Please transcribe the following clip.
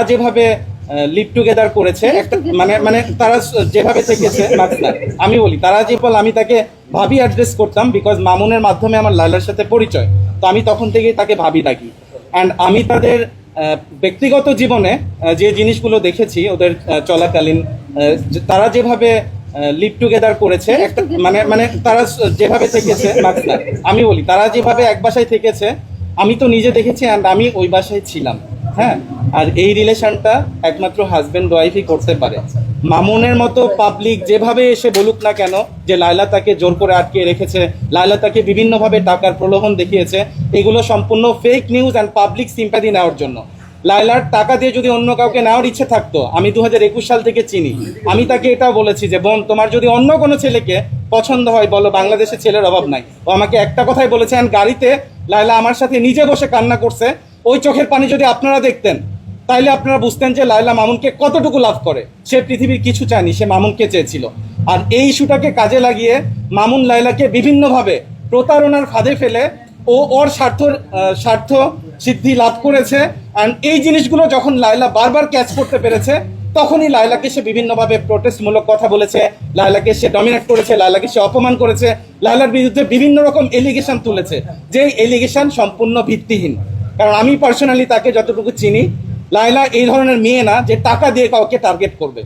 যেভাবে live together করেছে একটা মানে মানে তারা যেভাবে থেকেছে আমি বলি তারা যে বল আমি তাকে ভাবি অ্যাড্রেস করতাম বিকজ মামুনের মাধ্যমে আমার লায়লার সাথে পরিচয়, তো আমি তখন থেকেই তাকে ভাবি ডাকি। অ্যান্ড আমি তাদের ব্যক্তিগত জীবনে যে জিনিসগুলো দেখেছি ওদের চলাকালীন, তারা যেভাবে লিভ টুগেদার করেছে একটা মানে মানে তারা যেভাবে থেকেছে আমি বলি তারা যেভাবে এক বাসায় থেকেছে আমি তো নিজে দেখেছি অ্যান্ড আমি ওই বাসায় ছিলাম। হ্যাঁ, আর এই রিলেশনটা একমাত্র হাজব্যান্ড ওয়াইফই করতে পারে। মামুনের মতো পাবলিক যেভাবে এসে বলুক না কেন যে লায়লা তাকে জোর করে আটকে রেখেছে, লায়লা তাকে বিভিন্নভাবে টাকার প্রলোভন দেখিয়েছে, এগুলো সম্পূর্ণ fake news and public sympathy নেওয়ার জন্য। লায়লার টাকা দিয়ে যদি অন্য কাউকে নেওয়ার ইচ্ছে থাকতো, আমি 2021 সাল থেকে চিনি, আমি তাকে এটাও বলেছি যে বোন তোমার যদি অন্য কোনো ছেলেকে পছন্দ হয় বলো, বাংলাদেশে ছেলের অভাব নাই। ও আমাকে একটা কথাই বলেছে, and গাড়িতে লায়লা আমার সাথে নিজে বসে কান্না করছে। ওই চোখের পানি যদি আপনারা দেখতেন তাইলে আপনারা বুঝতেন যে লায়লা মামুনকে কতটুকু লাভ করে। সে পৃথিবীর কিছু চায়নি, সে মামুনকে চেয়েছিল। আর এই ইস্যুটাকে কাজে লাগিয়ে মামুন লায়লাকে বিভিন্নভাবে প্রতারণার ফাঁদে ফেলে ওর স্বার্থ সিদ্ধি লাভ করেছে। অ্যান্ড এই জিনিসগুলো যখন লায়লা বারবার ক্যাচ করতে পেরেছে তখনই লায়লাকে সে বিভিন্নভাবে প্রোটেস্টমূলক কথা বলেছে, লায়লাকে সে ডমিনেট করেছে, লায়লাকে সে অপমান করেছে, লায়লার বিরুদ্ধে বিভিন্ন রকম এলিগেশন তুলেছে, যে এলিগেশন সম্পূর্ণ ভিত্তিহীন। কারণ আমি পার্সোনালি তাকে যতটুকু চিনি, লায়লা এই ধরনের মেয়ে না যে টাকা দিয়ে কাউকে টার্গেট করবে।